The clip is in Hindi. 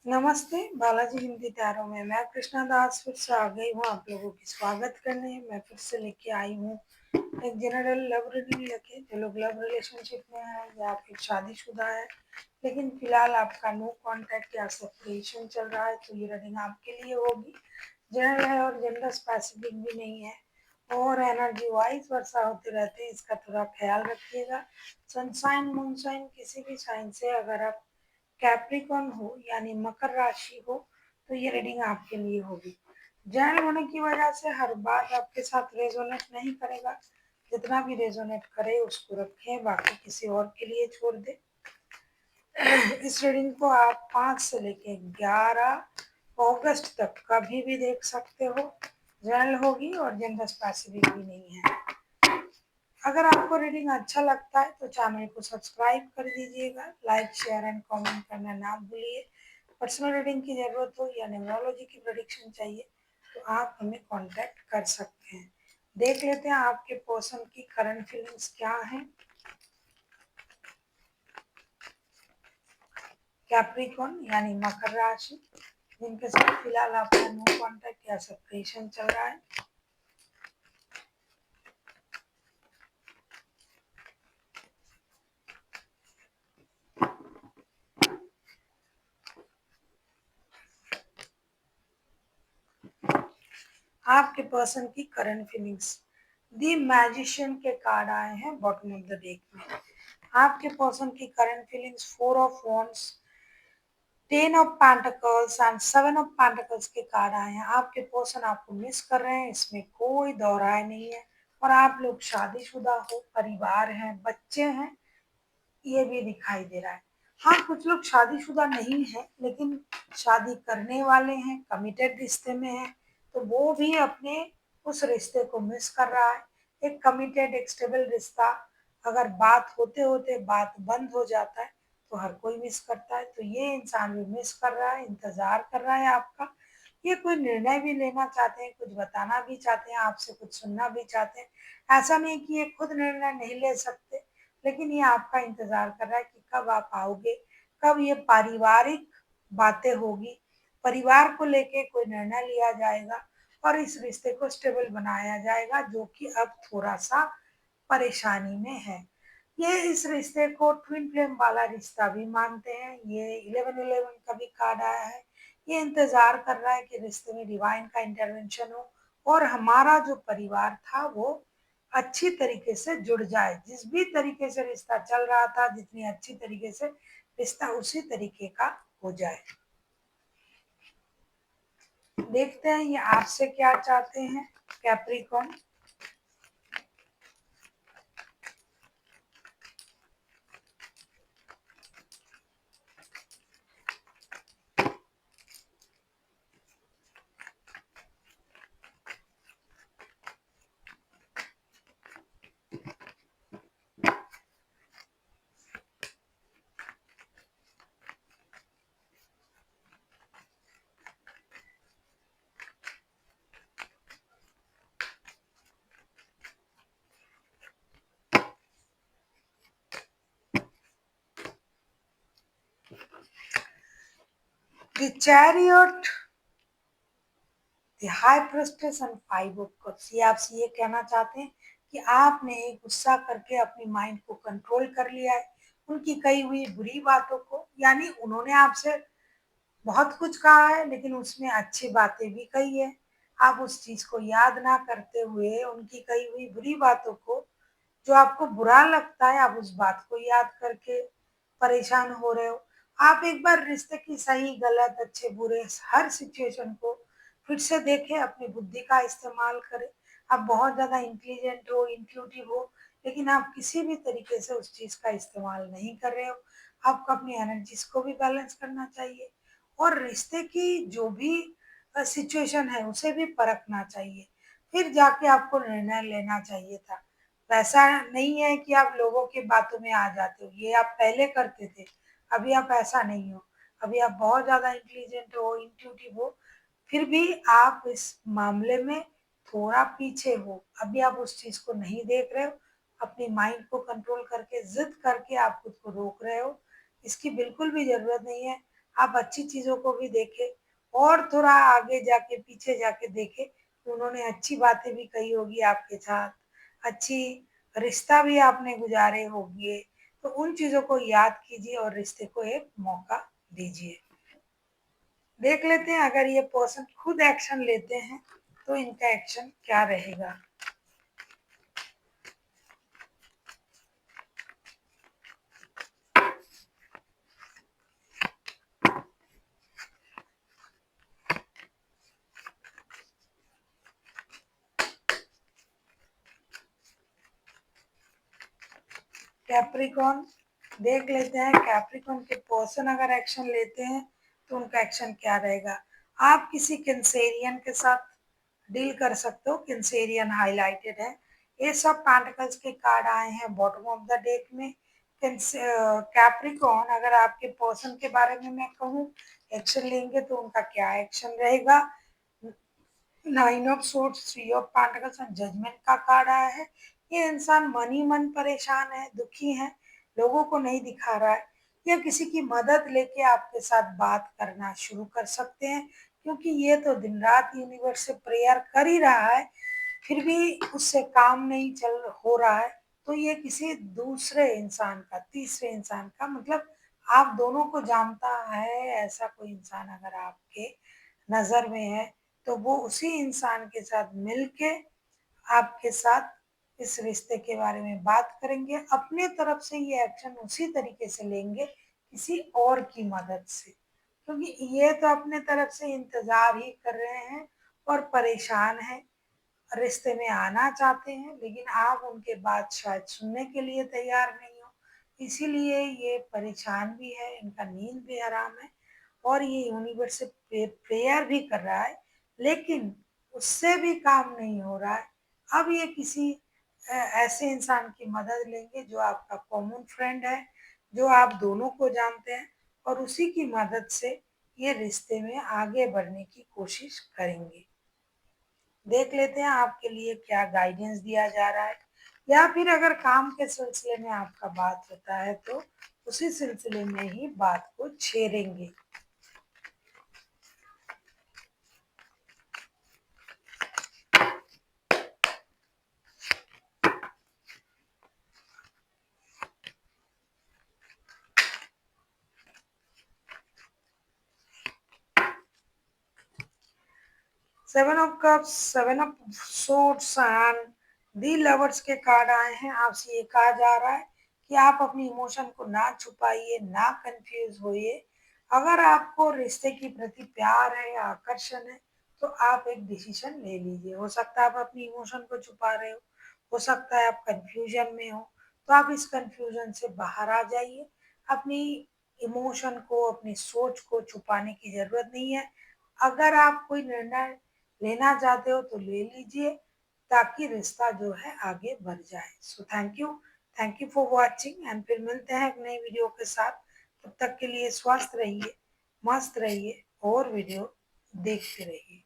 नमस्ते, बालाजी हिंदी टैरो में मैं कृष्णा दास फिर से आ गई हूँ आप लोगों की स्वागत करने। मैं फिर से लेके आई हूँ एक जनरल लव रीडिंग लेके। जो लोग लव रिलेशनशिप में है या फिर शादीशुदा है लेकिन फिलहाल आपका नो कांटेक्ट या सेपरेशन चल रहा है तो ये रीडिंग आपके लिए होगी। जनरल है और जेंडर स्पेसिफिक भी नहीं है और एनर्जी वाइज वर्षा होते रहते हैं, इसका थोड़ा ख्याल रखिएगा। सनशाइन मूनशाइन किसी भी साइन से अगर आप कैप्रिकॉन हो यानी मकर राशि हो तो ये रीडिंग आपके लिए होगी। जैन होने की वजह से हर बात आपके साथ रेजोनेट नहीं करेगा। जितना भी रेजोनेट करे उसको रखें, बाकी किसी और के लिए छोड़ दे। इस रीडिंग को आप 5 से लेके 11 अगस्त तक कभी भी देख सकते हो। जनरल होगी और जेंडर स्पेसिफिक भी नहीं है। अगर आपको रीडिंग अच्छा लगता है तो चैनल को सब्सक्राइब कर दीजिएगा। लाइक शेयर एंड कमेंट करना ना भूलिए। पर्सनल रीडिंग की ज़रूरत हो या न्यूमरोलॉजी की प्रेडिक्शन चाहिए तो आप हमें कांटेक्ट कर सकते हैं। देख लेते हैं आपके पर्सन की करंट फीलिंग्स क्या हैं। कैप्रिकॉन यानी मकर राशि, जिनके साथ फिलहाल आपका नो कांटेक्ट या सेपरेशन चल रहा है। आपके पर्सन की करंट फीलिंग्स। दी मैजिशियन के कार्ड आए हैं बॉटम ऑफ द डेक में। आपके पर्सन की current feelings 4 of wands, 10 of pentacles and 7 of pentacles के कार्ड आए हैं। आपके पर्सन आपको मिस कर रहे हैं, इसमें कोई दो राय नहीं है। और आप लोग शादीशुदा हो, परिवार हैं, बच्चे हैं, ये भी दिखाई दे रहा है। हाँ, कुछ लोग शादीशुदा नहीं है लेकिन शादी करने वाले हैं, कमिटेड रिश्ते में हैं, तो वो भी अपने उस रिश्ते को मिस कर रहा है। एक कमिटेड एक स्टेबल रिश्ता अगर बात होते होते बात बंद हो जाता है तो हर कोई मिस करता है। तो ये इंसान भी मिस कर रहा है, इंतजार कर रहा है आपका। ये कोई निर्णय भी लेना चाहते हैं, कुछ बताना भी चाहते हैं, आपसे कुछ सुनना भी चाहते हैं। ऐसा नहीं कि ये खुद निर्णय नहीं ले सकते, लेकिन ये आपका इंतजार कर रहा है कि कब आप आओगे, कब ये पारिवारिक बातें होगी, परिवार को लेके कोई निर्णय लिया जाएगा और इस रिश्ते को स्टेबल बनाया जाएगा, जो कि अब थोड़ा सा परेशानी में है। ये इस रिश्ते को ट्विन फ्लेम वाला रिश्ता भी मानते हैं। ये 1111 का भी कार्ड आया है। ये इंतजार कर रहा है कि रिश्ते में डिवाइन का इंटरवेंशन हो और हमारा जो परिवार था वो अच्छी तरीके से जुड़ जाए। जिस भी तरीके से रिश्ता चल रहा था, जितनी अच्छी तरीके से रिश्ता उसी तरीके का हो जाए। देखते हैं ये आपसे क्या चाहते हैं Capricorn. The chariot, the high priestess and 5 of cups. ये आपसे ये कहना चाहते हैं कि आपने एक गुस्सा करके अपनी माइंड को कंट्रोल कर लिया है उनकी कही हुई बुरी बातों को। यानी उन्होंने आपसे बहुत कुछ कहा है लेकिन उसमें अच्छी बातें भी कही है। आप उस चीज को याद ना करते हुए उनकी कही हुई बुरी बातों को, जो आपको बुरा लगता है, आप उस बात को याद करके परेशान हो रहे हो। आप एक बार रिश्ते की सही गलत अच्छे बुरे हर सिचुएशन को फिर से देखें, अपनी बुद्धि का इस्तेमाल करें। आप बहुत ज़्यादा इंटेलिजेंट हो, इंट्यूटिव हो, लेकिन आप किसी भी तरीके से उस चीज़ का इस्तेमाल नहीं कर रहे हो। आपको अपनी एनर्जीज को भी बैलेंस करना चाहिए और रिश्ते की जो भी सिचुएशन है उसे भी परखना चाहिए, फिर जाके आपको निर्णय लेना चाहिए था। वैसा नहीं है कि आप लोगों की बातों में आ जाते हो, ये आप पहले करते थे, अभी आप ऐसा नहीं हो। अभी आप बहुत ज़्यादा इंटेलिजेंट हो, इंट्यूटिव हो, फिर भी आप इस मामले में थोड़ा पीछे हो। अभी आप उस चीज़ को नहीं देख रहे हो, अपनी माइंड को कंट्रोल करके ज़िद करके आप खुद को रोक रहे हो। इसकी बिल्कुल भी ज़रूरत नहीं है। आप अच्छी चीज़ों को भी देखें और थोड़ा आगे जाके पीछे जाके देखें कि उन्होंने अच्छी बातें भी कही होगी आपके साथ, अच्छी रिश्ता भी आपने गुजारे होंगे, तो उन चीज़ों को याद कीजिए और रिश्ते को एक मौका दीजिए। देख लेते हैं अगर ये पर्सन खुद एक्शन लेते हैं तो इनका एक्शन क्या रहेगा। कैप्रिकॉन देख लेते हैं कैप्रिकॉन के पर्सन अगर एक्शन लेते हैं तो उनका एक्शन क्या रहेगा। आप किसी कैंसेरियन के साथ डील कर सकते हो। कैंसेरियन हाईलाइटेड है। ये सब पेंटिकल्स के कार्ड आए हैं बॉटम ऑफ द डेक में। कैप्रिकॉन अगर आपके पर्सन के बारे में मैं कहूँ एक्शन लेंगे तो उनका क्या एक्शन रहेगा। Nine of swords, three of pentacles and judgement का कार्ड आया है। ये इंसान मन ही मन परेशान है, दुखी है, लोगों को नहीं दिखा रहा है। या किसी की मदद लेके आपके साथ बात करना शुरू कर सकते हैं क्योंकि ये तो दिन रात यूनिवर्स से प्रेयर कर ही रहा है, फिर भी उससे काम नहीं चल हो रहा है। तो ये किसी दूसरे इंसान का, तीसरे इंसान का, मतलब आप दोनों को जानता है ऐसा कोई इंसान अगर आपके नज़र में है तो वो उसी इंसान के साथ मिलके आपके साथ इस रिश्ते के बारे में बात करेंगे। अपने तरफ से ये एक्शन उसी तरीके से लेंगे किसी और की मदद से, क्योंकि ये तो अपने तरफ से इंतजार ही कर रहे हैं और परेशान हैं, रिश्ते में आना चाहते हैं लेकिन आप उनके बात शायद सुनने के लिए तैयार नहीं हो। इसीलिए ये परेशान भी है, इनका नींद भी हराम है और ये यूनिवर्स से प्रेयर भी कर रहा है लेकिन उससे भी काम नहीं हो रहा है। अब ये किसी ऐसे इंसान की मदद लेंगे जो आपका कॉमन फ्रेंड है, जो आप दोनों को जानते हैं और उसी की मदद से ये रिश्ते में आगे बढ़ने की कोशिश करेंगे। देख लेते हैं आपके लिए क्या गाइडेंस दिया जा रहा है, या फिर अगर काम के सिलसिले में आपका बात होता है तो उसी सिलसिले में ही बात को छेड़ेंगे। Seven of cups, seven of swords and the lovers के कार्ड आए हैं। आपसे ये कहा जा रहा है कि आप अपनी इमोशन को ना छुपाइए, ना कंफ्यूज होइए। अगर आपको रिश्ते के प्रति प्यार है या आकर्षण है तो आप एक डिसीजन ले लीजिए। हो सकता है आप अपनी इमोशन को छुपा रहे हो सकता है आप कंफ्यूजन में हो, तो आप इस कंफ्यूजन से बाहर आ जाइए। अपनी इमोशन को, अपनी सोच को छुपाने की जरूरत नहीं है। अगर आप कोई निर्णय लेना चाहते हो तो ले लीजिए ताकि रिश्ता जो है आगे बढ़ जाए। So thank you for watching and फिर मिलते हैं एक नई वीडियो के साथ। तब तक के लिए स्वस्थ रहिए, मस्त रहिए और वीडियो देखते रहिए।